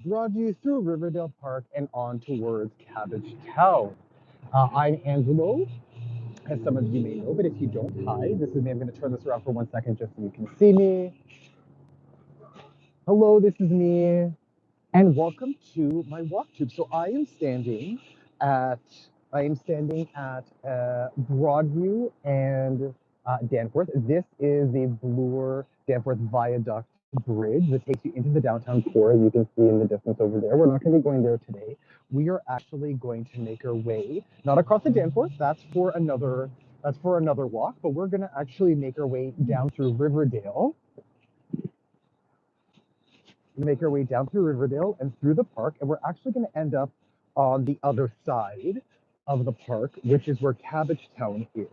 Broadview through Riverdale Park and on towards Cabbage Town. I'm Angelo, as some of you may know, but if you don't, hi, this is me. I'm going to turn this around for 1 second just so you can see me. Hello, this is me, and welcome to my walktube. So at I am standing at Broadview and Danforth. This is the Bloor Danforth Viaduct bridge that takes you into the downtown core. You can see in the distance over there. We're not going to be going there today. We are actually going to make our way not across the Danforth. That's for another walk. But we're going to actually make our way down through Riverdale. Make our way down through Riverdale and through the park, and we're actually going to end up on the other side of the park, which is where Cabbage Town is.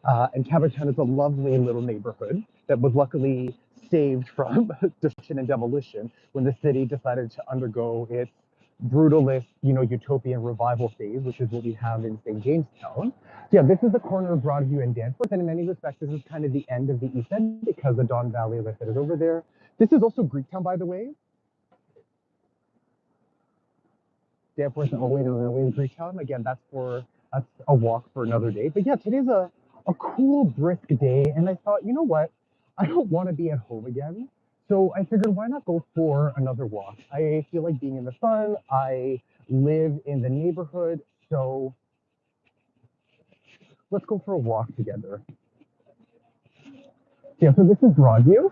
And Cabbage Town is a lovely little neighborhood that was luckily saved from destruction and demolition when the city decided to undergo its brutalist, utopian revival phase, which is what we have in St. Jamestown. So yeah, this is the corner of Broadview and Danforth, and in many respects, this is kind of the end of the East End because the Don Valley, as I said, is over there. This is also Greektown, by the way. Danforth and Owen and Greektown. Again, that's a walk for another day. But yeah, today's a cool, brisk day, and I thought, you know what? I don't want to be at home again. So I figured, why not go for another walk? I feel like being in the sun. I live in the neighborhood, so let's go for a walk together. Yeah, so this is Broadview.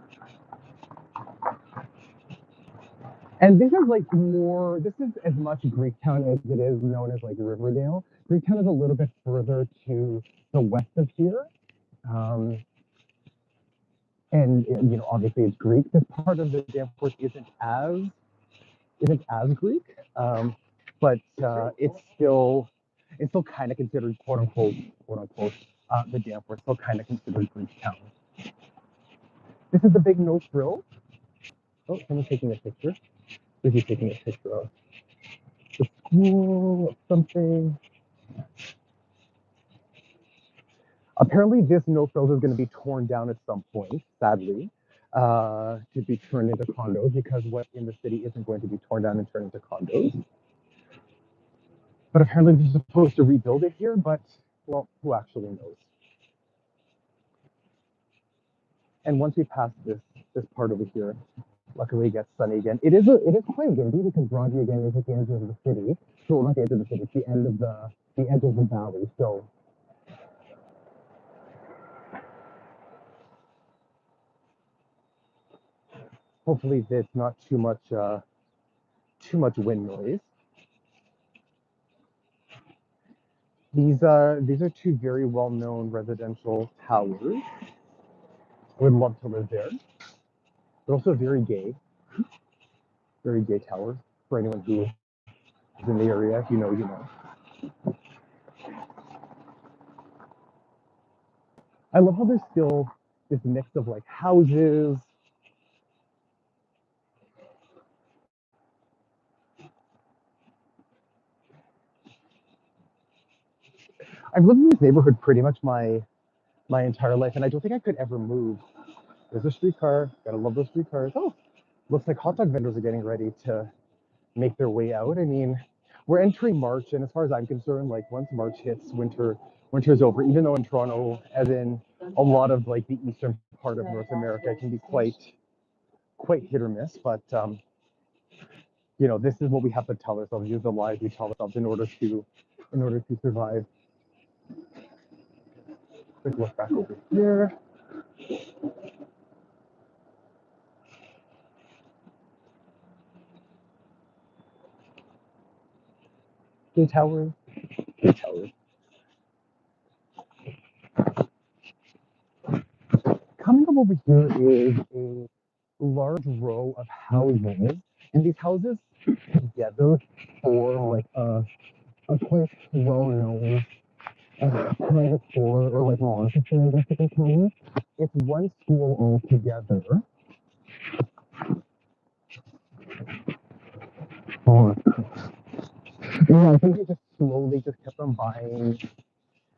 And this is as much Greektown as it is known as like Riverdale. Greektown is a little bit further to the west of here. Um, and obviously it's Greek. This part of the Danforth isn't as Greek, but it's still kind of considered quote unquote the Danforth, still kind of considered Greektown. This is the big no frill. Oh, someone's taking a picture. Is he taking a picture of the school or something? Apparently, this no frills is going to be torn down at some point, sadly, to be turned into condos because what in the city isn't going to be torn down and turned into condos. But apparently, they're supposed to rebuild it here, but well, who actually knows? And once we pass this part over here, luckily it gets sunny again. It is quite windy because Broadview again is at the edge of the city. So not the edge of the city, it's the edge of the valley. So hopefully there's not too much wind noise. These are two very well-known residential towers. I would love to live there. They're also very gay towers. For anyone who is in the area, you know. I love how there's still this mix of like houses. I've lived in this neighborhood pretty much my entire life, and I don't think I could ever move. There's a streetcar. Gotta love those streetcars. Oh, looks like hot dog vendors are getting ready to make their way out. I mean, we're entering March, and as far as I'm concerned, like once March hits, winter's over. Even though in Toronto, as in a lot of like the eastern part of North America, it can be quite hit or miss. But this is what we have to tell ourselves. These are the lies we tell ourselves in order to survive. Quick look back over here. Gay towers. Gay towers. Coming up over here is a large row of houses, and these houses together form like a quite well-known private school or like Montessori, I guess you can call it. It's one school altogether. Oh, yeah, I think they just slowly just kept on buying.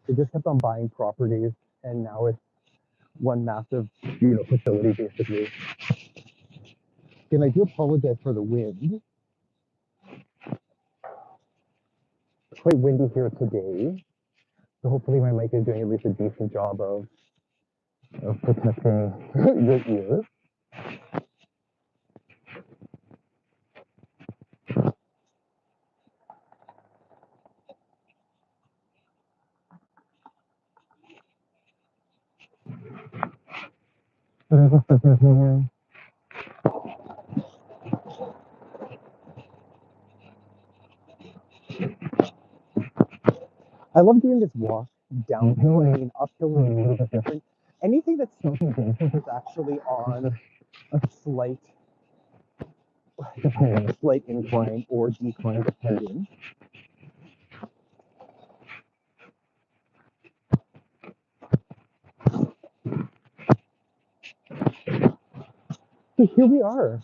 They just kept on buying properties, and now it's one massive, facility basically. And I do apologize for the wind. It's quite windy here today, so hopefully my mic is doing at least a decent job of protecting your ears. There's a second here. I love doing this walk downhill. I mean, uphill is a little bit different. Anything that's something dangerous is actually on a slight, depending, a slight incline or decline, depending. So here we are,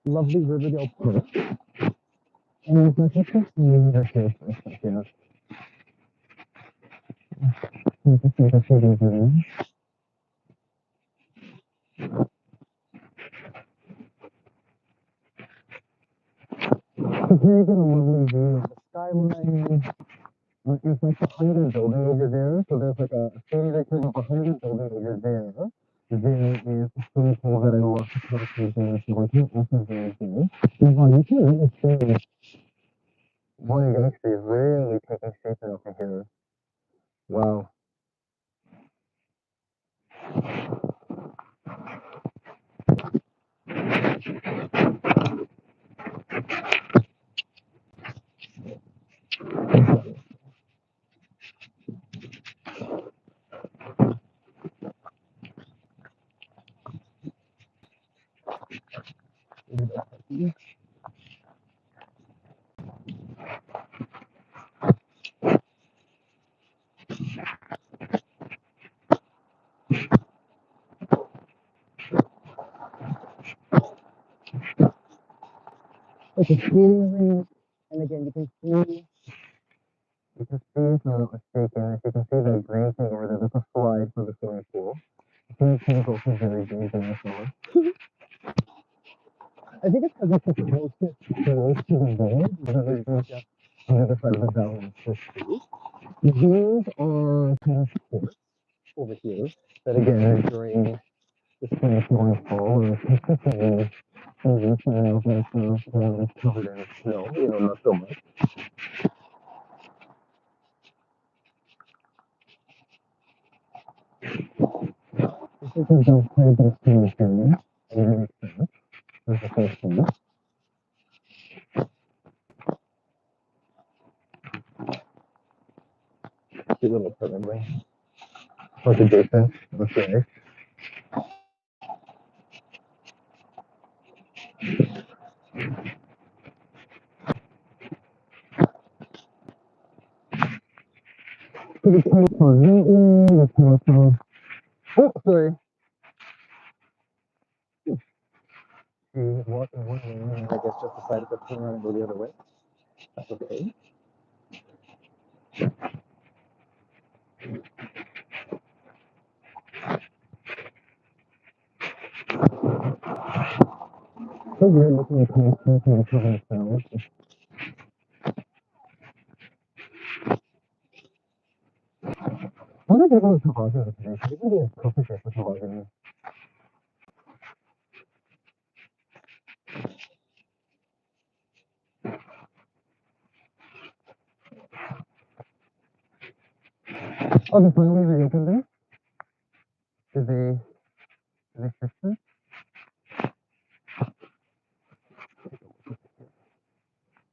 lovely Riverdale Park. And let's just see here for a second. Let's see the view. So here you get a lovely view of the skyline. There's like a 100 building over there. So there's like a theater of 100 building over there. There is a swimming pool that I love to come to there. So I think also very good. And you can really see one gangster is really taking shape over here. Wow. It's a skating rink, and again, you can see, if I'm not mistaken, if you can see the green thing over there, there's a slide for the swimming pool. The swimming pool is also very dangerous. I think it's because it's the closest to the road, rather than just on the other side of the valley. These are tennis courts over here that, again, during the spring, summer, and fall, are consistently used, and now that the ground is covered in snow, not so much. I think there's no quite a bit of snow here, and it makes sense. There's the first one. Cute little apartment way. Park adjacent. That's nice. So the telephone, the telephone. Oh, sorry. She was walking one way, and I guess just decided to turn around and go the other way. That's okay. So weird looking at these people and covering themselves. What are they going to talk about today? Should we be a coffee shop for talking? Oh, they finally reopened it? Did they fix it?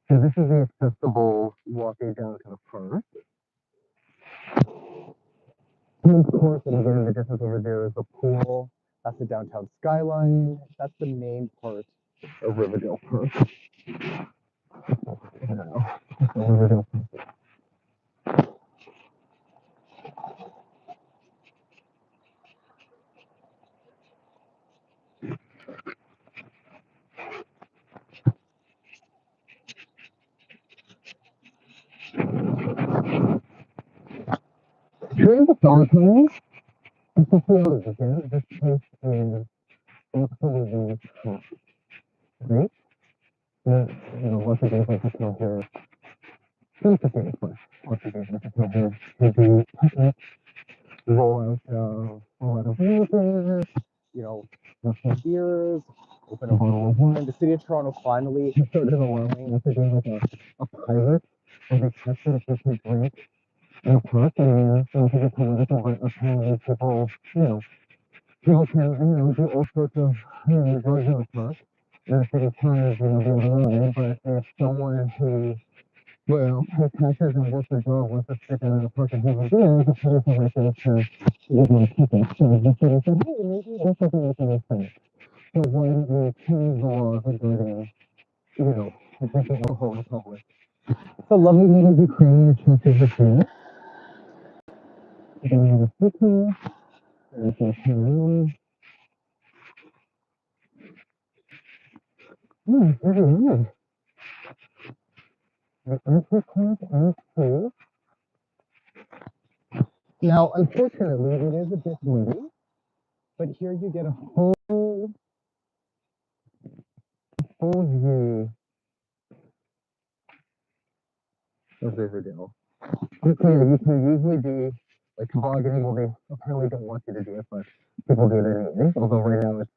So this is the accessible walking down to the park. And of course, and again, the difference over there is the pool. That's the downtown skyline. That's the main part of Riverdale Park. I don't know. Riverdale Park. During the summertime, especially out of weekend, this place is absolutely hot, right? Lots of games like the T.O.rture, not the famous one, lots of games like the T.O.rture, they do picnics, roll out of wheelchairs, have some beers, open a bottle of wine. The city of Toronto finally started allowing us to do like a pilot where they tested if we could drink in a park. And it was a bit political, but apparently people can, do all sorts of, drugs in the park. And the city tries, the other way, but if someone who, pays taxes and works a job wants to stick in the park and have a beer, the city can make it to give them a ticket. So the city said, hey, maybe this will be making a sense. So why don't we change the laws regarding, drinking alcohol in public? So lovely little Ukrainian churches are here. Then we have a picture, there's a room. Yeah, very nice. The entry point is here. Now, unfortunately, it is a bit windy, but here you get a full view of Riverdale. You can usually do like tobogganing, well, they apparently don't want you to do it, but people do it anyway. Although right now it's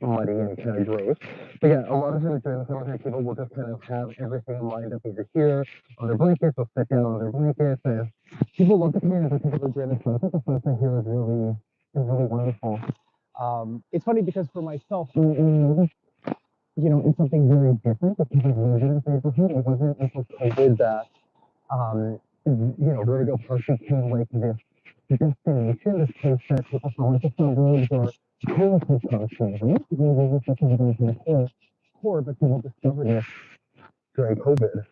muddy and kind of gross. But yeah, a lot of times during the summertime, people will just kind of have everything lined up over here on their blankets. They'll sit down on their blankets, and people love to come in, particularly during the sunset. The sunset here is really wonderful. It's funny because for myself, it's something very different because I've lived in this neighborhood. It wasn't until COVID that Riverdale Park became like this destination, this place that people from like the suburbs or tourists come to, right? Maybe this is something that was core, but people discovered it during COVID.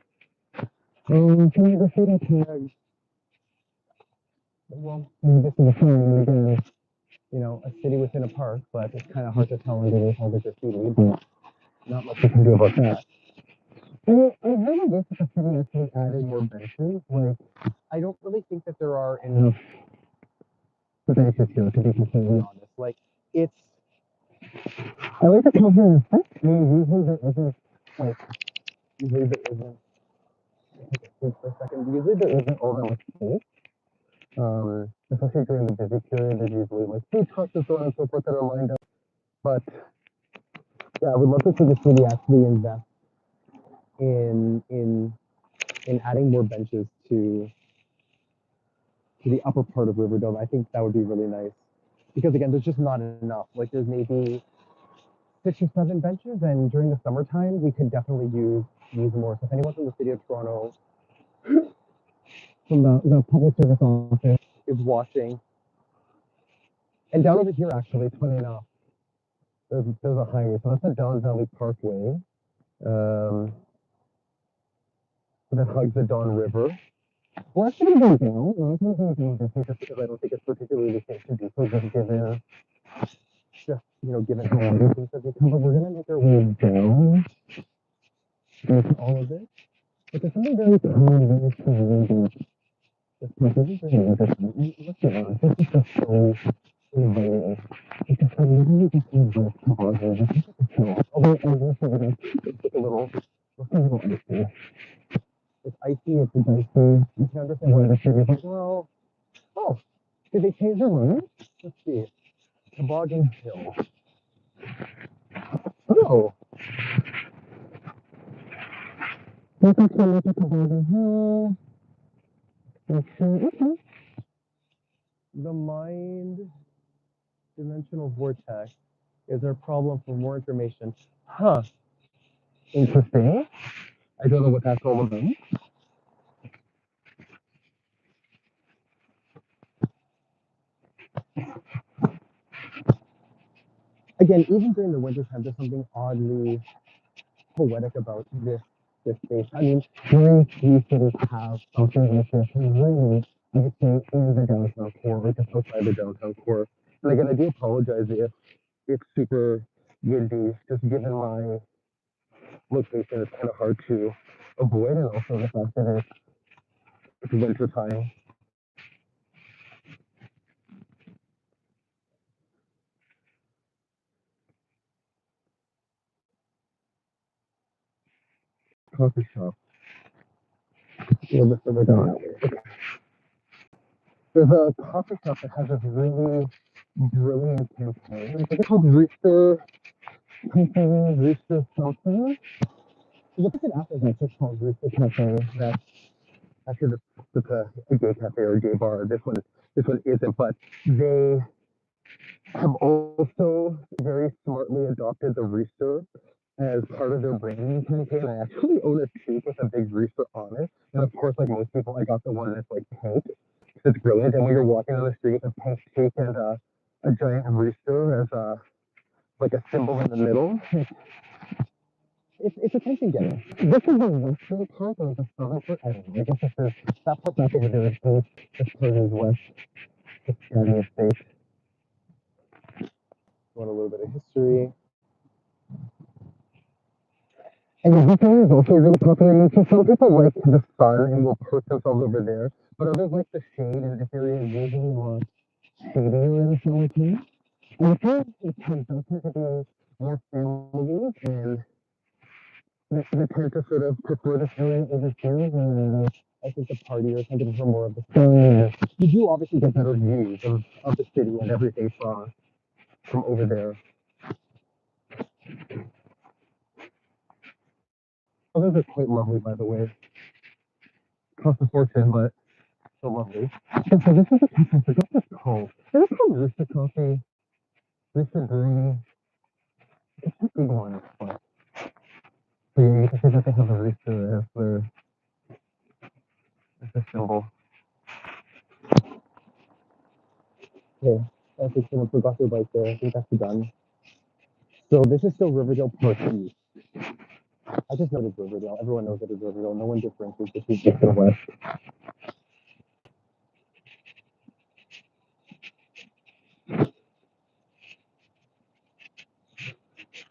Some of the city tags, well, maybe this is a sign, and again, a city within a park, but it's kind of hard to tell underneath all the graffiti, but not much you can do about that. I really wish that the city actually added more benches. Like, I don't really think that there are enough benches here, to be completely honest. Like, it's. I like to come here and sit. I mean, usually there isn't, like, usually there isn't, wait for a second, usually there isn't all that much space. Especially during the busy period, there's usually, like, food trucks and so on and so forth that are lined up. But, yeah, I would love to see the city actually invest in adding more benches to the upper part of Riverdale. I think that would be really nice because again, there's just not enough. Like there's maybe 6 or 7 benches, and during the summertime, we could definitely use more. So if anyone from the city of Toronto, from the public service office, is watching, and down over here actually, it's funny enough, there's a highway. So that's the Don Valley Parkway that hugs the Don River. We're actually going to go down. We're not going to go down this way just because I don't think it's particularly safe to do so, given how other things have become. But we're going to make our way down into all of this. But there's something very cool, very cool. This place is very interesting. Look at it. This is just so inviting. It's just literally just invites toboggans. Just look at the hills. Although I will say that it's a little icy. It's icy, it's dicey. You can understand why the city is like, well, oh, did they change their mind? Let's see. Toboggan Hill. Oh, let's actually look at Toboggan Hill. Okay. The mind dimensional vortex is our problem. For more information. Huh. Interesting. I don't know what that's all about. Again, even during the winter time, there's something oddly poetic about this space. I mean, very few cities have something like this, and really, I would say in the downtown core, or just outside the downtown core. And again, I do apologize if it's super windy, just given my location, it's kind of hard to avoid, and also the fact that it's winter time. coffee shop. A little bit further down that way. Okay. There's a coffee shop that has this really brilliant campaign. Is it called Rooster Cafe, Rooster something? There's a person after that just called Rooster Cafe. That's actually a gay cafe or a gay bar. This one isn't, but they have also very smartly adopted the rooster as part of their branding campaign. I actually own a tube with a big rooster on it. And of course, like most people, I got the one that's like pink. It's brilliant. And when you're walking on the street, a pink tube and a giant rooster as like a symbol in the middle. It's attention getting. This is the western part of the southern part. I don't know. I guess this is that part back over there is east. This part is west. It's County Estate. Want a little bit of history. And the weekend is also really popular. So some people like the sun and will perch themselves over there, but others like the shade, and this area is usually more shadier in the summertime. And it tends to be more families, and they tend to sort of prefer this area over here. And I think the partiers tend to prefer more of the sun. And you do obviously get better views of the city and everything from over there. Others are quite lovely, by the way. Cost a fortune, but so lovely. And so this is a cafe. I forgot what it's called. Is it called Rooster Coffee? Rooster Brewery? It's a big one. But yeah, you can see that they have a rooster as a symbol. Okay, I think someone forgot their bike there. I think that's done. So this is still Riverdale Park East. I just noticed Riverdale. Everyone knows that it's Riverdale. No one differentiates between east and west.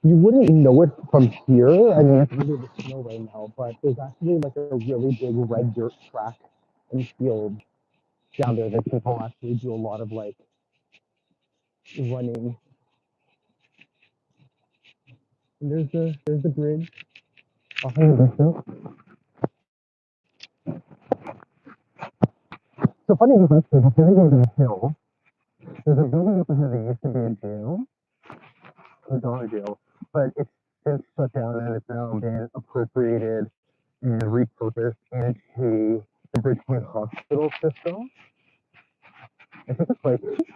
You wouldn't know it from here. I mean, it's really the snow right now, but there's actually like a really big red dirt track and field down there that people actually do a lot of like running. And there's the bridge. So funny enough, actually, before you go to the hill, there's a building up ahead that used to be a jail, a dog jail, but it's since shut down and it's now been appropriated and repurposed into the Bridgepoint Hospital system. I think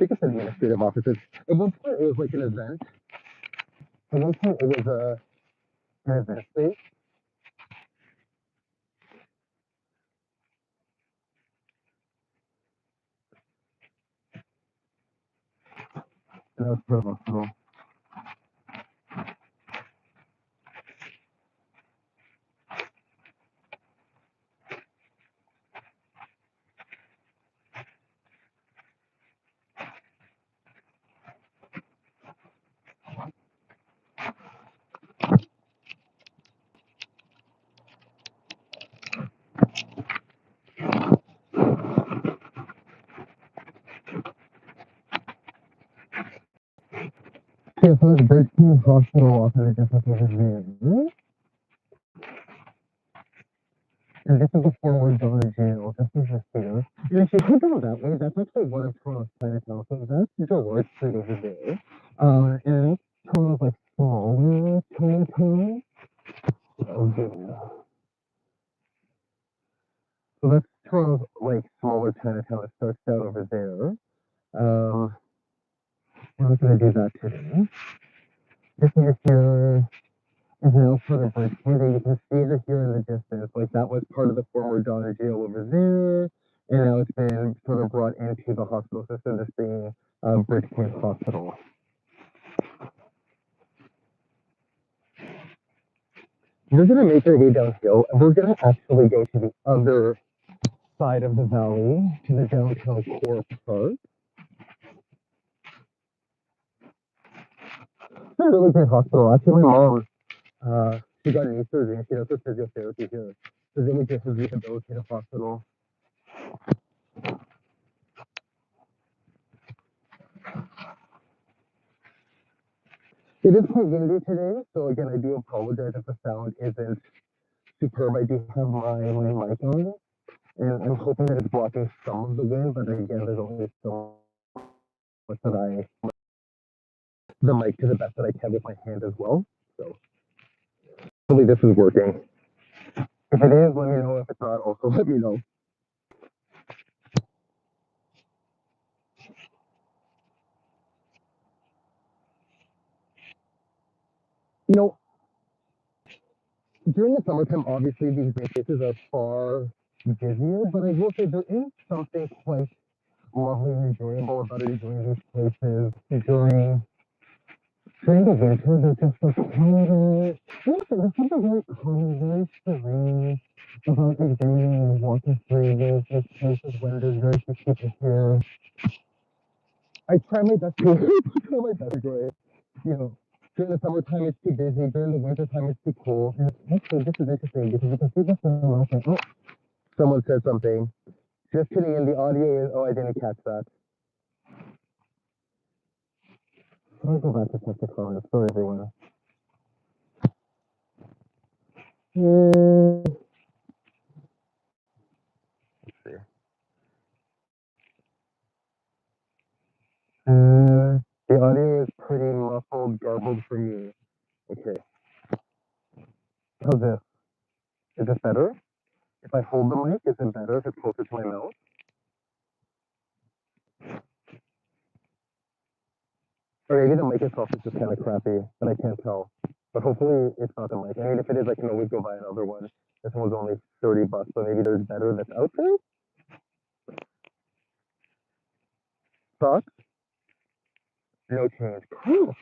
it's administrative offices. At one point, it was like an event. At one point, it was an event space. And that was part of the hospital. Yeah, so it's Bridgepoint Hospital off in the distance over there. And this is the former Donna Jail. This is just here. And if you head down that way, that's actually one of Toronto's Chinatown. So that's George Street over there. And that's Toronto's like smaller Chinatown. Oh, yeah. So that's Toronto's like smaller Chinatown. It starts down over there. We're not gonna do that today. This area here is now part of Bridgepoint. You can see it here in the distance. Like that was part of the former Donna Jail over there. And now it's been sort of brought into the hospital system, this being Bridgepoint Hospital. We're going to make our way downhill, and we're going to actually go to the other side of the valley, to the downtown core part. It's a really great hospital. Actually, my mom, she got knee surgery, and she does her physiotherapy here. It's a really good rehabilitative hospital. It is quite windy today, so again, I do apologize if the sound isn't superb. I do have my mic on, and I'm hoping that it's blocking some of the wind, but again, there's only so much that I the mic to the best that I can with my hand as well. So hopefully this is working. If it is, let me know. If it's not, also let me know. You know, during the summertime, obviously these vacations are far busier, but I will say there is something quite lovely and enjoyable about enjoying these places during the winter. They're just so quieter. There's something very calming, very serene about enjoying and walking through these places when there's very few people here. I try my best to try my best to enjoy it. You know, during the summertime it's too busy. During the wintertime it's too cold. And actually, this is interesting because you can see this in the mountain. Oh, someone said something. Just kidding. In the audio is. Oh, I didn't catch that. I'll go back to check the comments. Sorry, everyone. Let's see. The audio is pretty muffled, garbled for me. Okay. How's this? Is this better? If I hold the mic, is it better if it's closer to my mouth? Or maybe the mic itself is just kind of crappy, but I can't tell. But hopefully it's not the mic. I mean, if it is, I can always go buy another one. This one was only $30, so maybe there's better that's out there. Thoughts? No change. Cool.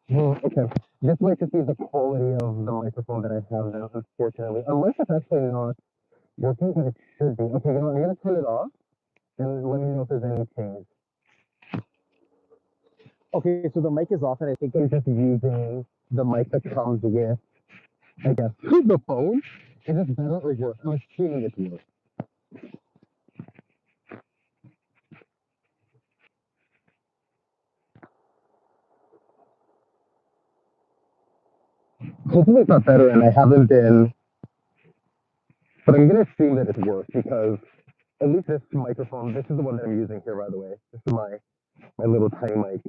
Well, okay. This might just be the quality of the microphone that I have now, unfortunately. Unless it's actually not working, but it should be. Okay, you know, I'm going to turn it off and let me know if there's any change. Okay, so the mic is off, and I think I'm just using the mic that comes with, I guess, the phone. Is it better or worse? I'm assuming it's worse. Hopefully it's not better, and I haven't been, but I'm going to assume that it's worse because at least this microphone, this is the one that I'm using here, by the way. This is my little tiny mic.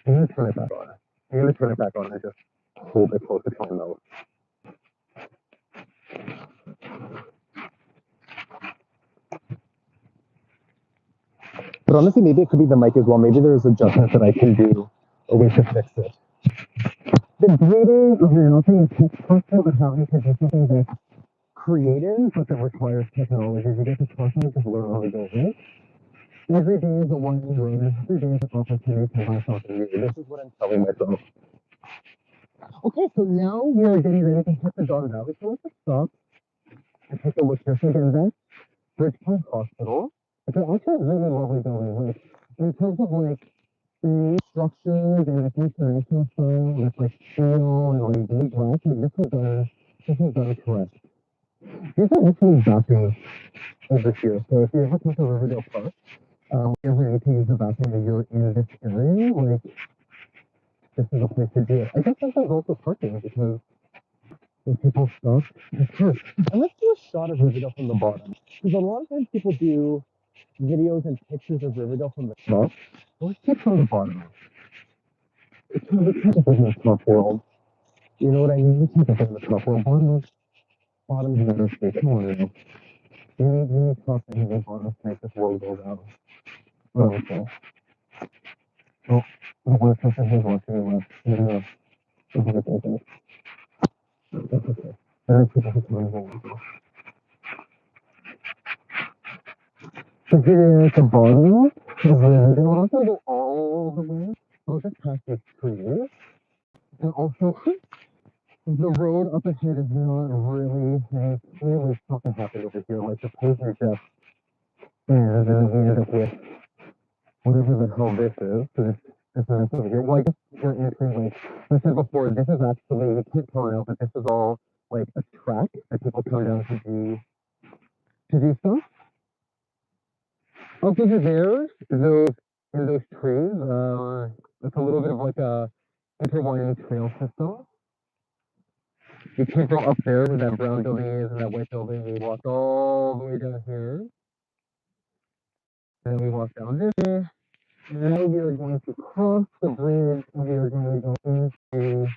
I'm going to turn it back on. I'm going to turn it back on and just hold it closer to my mouth. But honestly, maybe it could be the mic as well. Maybe there's adjustments that I can do, or we should fix it. The beauty of developing a tech person is having to do something that's creative, but that requires technology. You get to constantly just learn on the go, right? Every day is a learning road. Every day is an opportunity to learn something new. This is what I'm telling myself. Okay, so now we're getting ready to hit the Don Valley. So let's just stop and take a look here. So again, that's Bridgepoint Hospital. It's actually a really lovely building. Like, in terms of like new structures and like international style with like steel and like blue glass, like this was done correct. These are actually bathrooms over here. So if you ever come to Riverdale Park, if you need to use the bathroom and you're in this area, like this is a place to do it. I guess there's also parking because when people stop and park. And let's do a shot of Riverdale from the bottom. Because a lot of times people do videos and pictures of Riverdale from the top. Well, let's take from the bottom. It's kind of in the top world. You know what I mean? Let's take it from the top world. Bottom's better space. Come on now. You need top and you need bottom to make this world go down. What do I say? Oh, the worst person who's watching me left. No. That's okay. That's okay. There are people who come in here. So here at the bottom of Riverdale, I'm not going to go all the way. I'll just pass these trees. And also, the road up ahead is not really, clearly something happened over here. Like the pavement just, and then we ended up with whatever the hell this is. This is over here. Well, I guess you're entering, like I said before, this is actually, you can't tell now, but this is all like a track that people come down to do stuff. Up over there, those in those trees. It's a little bit of like a intertwining trail system. You can't go up there where that brown building is and that white building. We walk all the way down here. And then we walk down this way. And then we are going to cross the bridge and we are going to go into,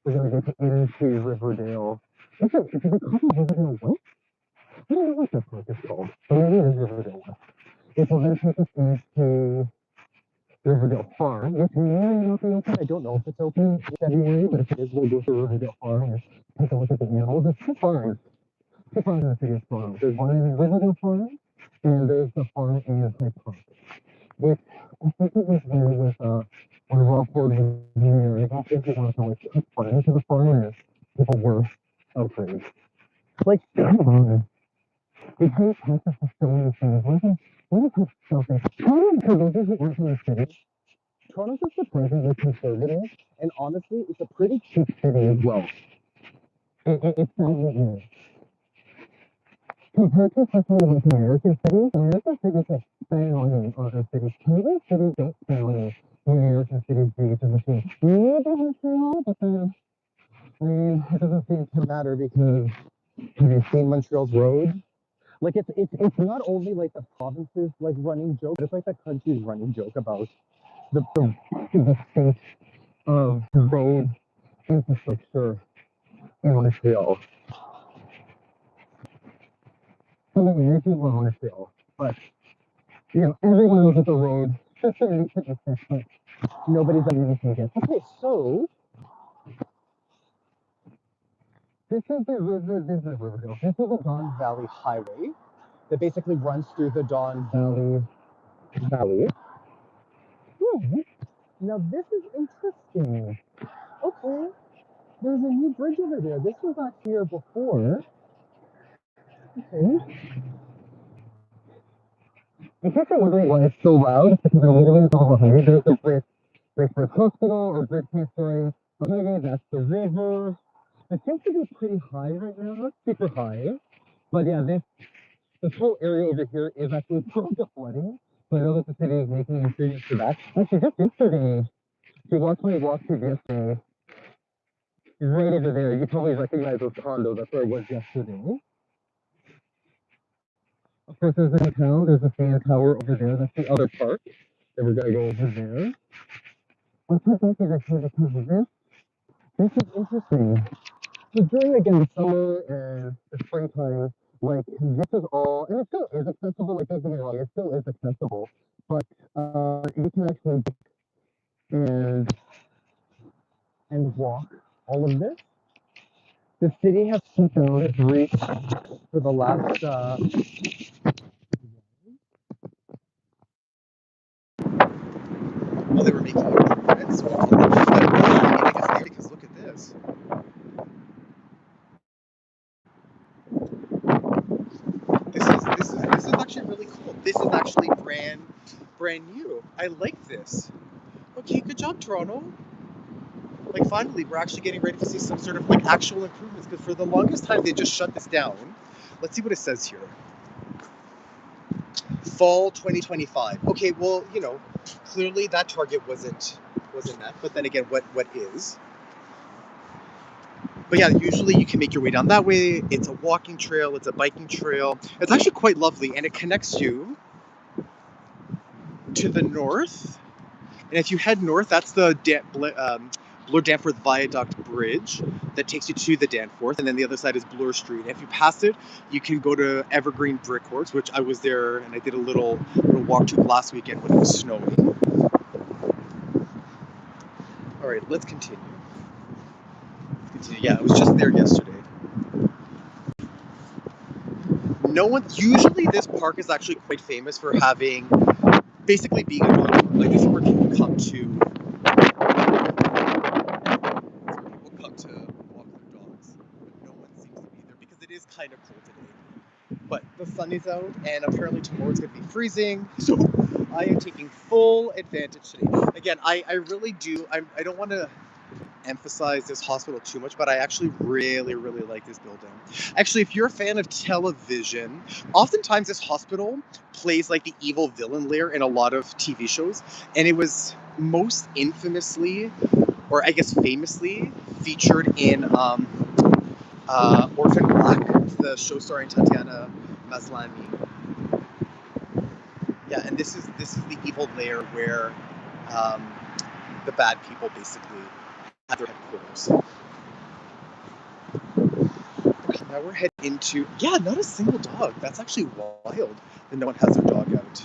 we're going to get into Riverdale. Is it called Riverdale West? I don't know what this park is called, but maybe it is Riverdale West. It will then take us into Riverdale Farm, which may or may not be open. I don't know if it's open in February, but if it is, we'll go to Riverdale Farm and take a look at the animals. There's two farms in the city of Toronto. There's one in Riverdale Farm, and there's the farm in Hyde Park, which I think it was there with when Rob Ford was there. I don't think he wanted to like put fun into the farm, and people were outraged. Like, come on. We can't practice for so many things. What is something? Toronto, for those who aren't from the city, Toronto's just surprisingly conservative, and honestly, it's a pretty cheap city as well. It's not compared to especially like American cities, American cities like spend money on other cities. Canadian cities don't spend money when American cities do, which is a shame. Maybe Montreal, but then, I mean, it doesn't seem to matter because have you seen Montreal's roads? Like it's not only like the province's like running joke, it's like the country's running joke about the state of road infrastructure in Montreal. Something we do love Montreal, but you know, everyone knows that the road nobody's done anything yet. Okay, so this is the Riverdale. This is the Don Valley Highway that basically runs through the Don Valley. Now this is interesting. Okay, there's a new bridge over there. This was not here before. Okay. In case you're wondering why it's so loud, it's because I'm literally all behind me. There's a Bridgeworth Hospital or Bridgeworth, sorry. Okay, that's the river. It seems to be pretty high right now, not super high. But yeah, this whole area over here is actually prone to flooding. So I know that the city is making improvements for that. Actually, just yesterday, if you watched my walkthrough yesterday, right over there, you probably recognize those condos. That's where I was yesterday. Of course, there's a town. There's a fan tower over there. That's the other park. Then we're gonna go over there. Let's put back over here because of this. This is interesting. So during again the summer and the springtime, like this is all, and it still is accessible. Like don't get me wrong, it still is accessible, but you can actually and walk all of this. The city has put down its reach for the last. Well, they were making improvements. Because look at this. This is actually really cool. This is actually brand new. I like this. Okay, good job, Toronto. Like finally, we're actually getting ready to see some sort of like actual improvements because for the longest time they just shut this down. Let's see what it says here. Fall 2025. Okay, well, you know, clearly that target wasn't met. But then again, what is? But yeah, usually you can make your way down that way. It's a walking trail. It's a biking trail. It's actually quite lovely, and it connects you to the north. And if you head north, that's the Bloor Danforth Viaduct Bridge that takes you to the Danforth, and then the other side is Bloor Street. And if you pass it, you can go to Evergreen Brick Courts, which I was there and I did a little walkthrough last weekend when it was snowing. All right, let's continue. Yeah, I was just there yesterday. Usually this park is actually quite famous for having, basically being a dog park. Like this is where people come to walk their dogs. But no one seems to be there because it is kind of cold today. But the sun is out and apparently tomorrow it's going to be freezing. So I am taking full advantage today. Again, I really do. I don't want to emphasize this hospital too much, but I actually really, really like this building. Actually, if you're a fan of television, oftentimes this hospital plays like the evil villain lair in a lot of TV shows, and it was most infamously, or I guess famously, featured in Orphan Black, the show starring Tatiana Maslany. Yeah, and this is the evil lair where um, the bad people basically have their headquarters. Okay, now we're heading into, yeah, not a single dog. That's actually wild that no one has their dog out.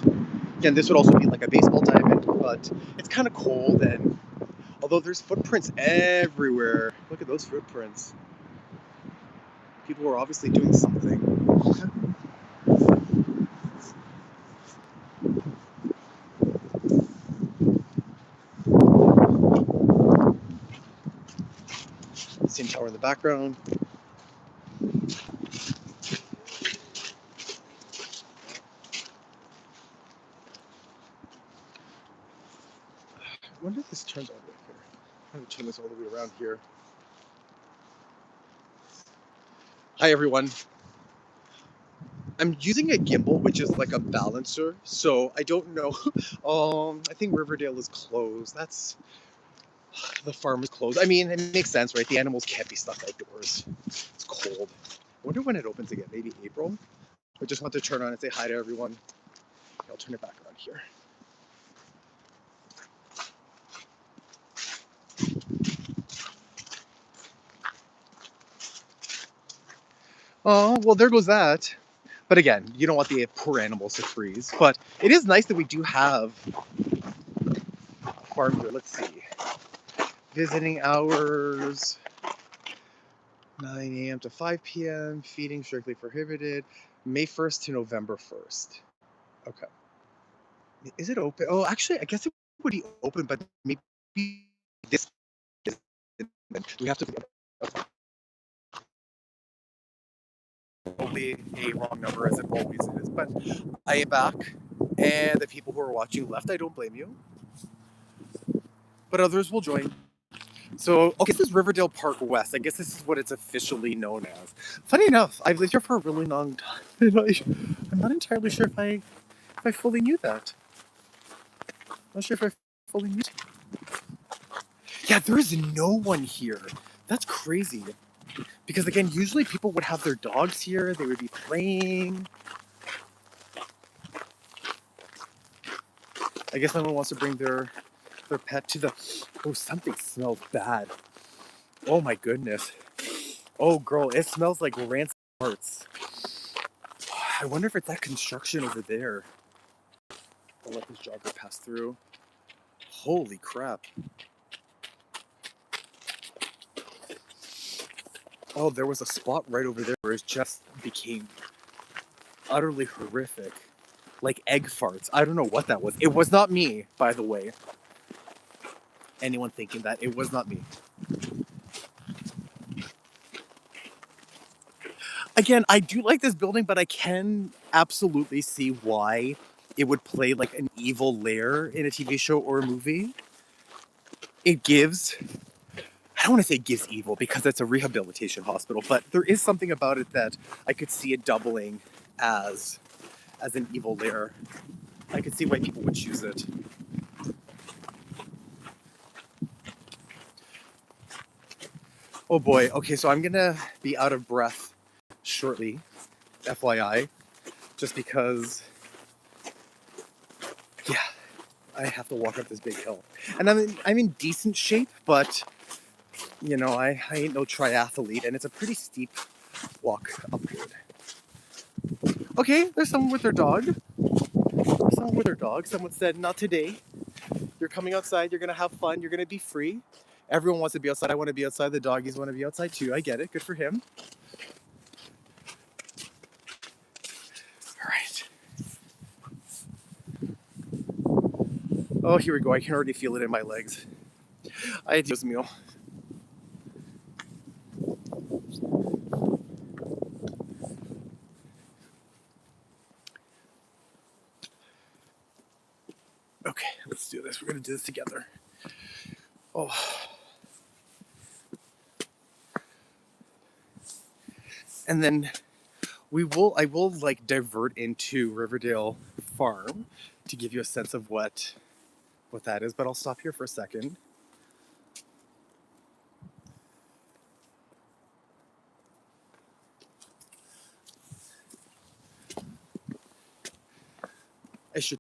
Again, this would also be like a baseball diamond, but it's kind of cold, and although there's footprints everywhere, look at those footprints. People are obviously doing something. Same tower in the background. I wonder if this turns all the way here. I'm gonna turn this all the way around here. Hi everyone. I'm using a gimbal, which is like a balancer, so I don't know. I think Riverdale is closed. That's the farm is closed. I mean, it makes sense, right? The animals can't be stuck outdoors. It's cold. I wonder when it opens again. Maybe April. I just want to turn on and say hi to everyone. I'll turn it back around here. Oh, well, there goes that. But again, you don't want the poor animals to freeze. But it is nice that we do have a farm here. Let's see. Visiting hours, 9 a.m. to 5 p.m. Feeding strictly prohibited. May 1st to November 1st. Okay. Is it open? Oh, actually, I guess it would be open, but maybe this is. We have to. Only a wrong number, as it always is. But I am back, and the people who are watching left. I don't blame you, but others will join. So, okay, this is Riverdale Park West. I guess this is what it's officially known as. Funny enough, I've lived here for a really long time. I'm not entirely sure if I fully knew that. I'm not sure if I fully knew. Yeah, there is no one here. That's crazy. Because again, usually people would have their dogs here. They would be playing. I guess no one wants to bring their pet to the. Oh, something smells bad. Oh my goodness. Oh, girl, it smells like rancid farts. I wonder if it's that construction over there. I'll let this jogger pass through. Holy crap. Oh, there was a spot right over there where it just became utterly horrific. Like egg farts. I don't know what that was. It was not me, by the way. Anyone thinking that, it was not me. Again, I do like this building, but I can absolutely see why it would play like an evil lair in a TV show or a movie. It gives, I don't want to say gives evil because it's a rehabilitation hospital, but there is something about it that I could see it doubling as an evil lair. I could see why people would choose it. Oh boy, okay, so I'm gonna be out of breath shortly, FYI, just because, yeah, I have to walk up this big hill. And I'm in decent shape, but, you know, I ain't no triathlete, and it's a pretty steep walk upward. Okay, there's someone with their dog. Someone said, not today. You're coming outside, you're gonna have fun, you're gonna be free. Everyone wants to be outside. I want to be outside. The doggies want to be outside too. I get it. Good for him. All right. Oh, here we go. I can already feel it in my legs. Adios, meal. Okay, let's do this. We're gonna do this together. Oh. And then I will like divert into Riverdale Farm to give you a sense of what that is, but I'll stop here for a second. I should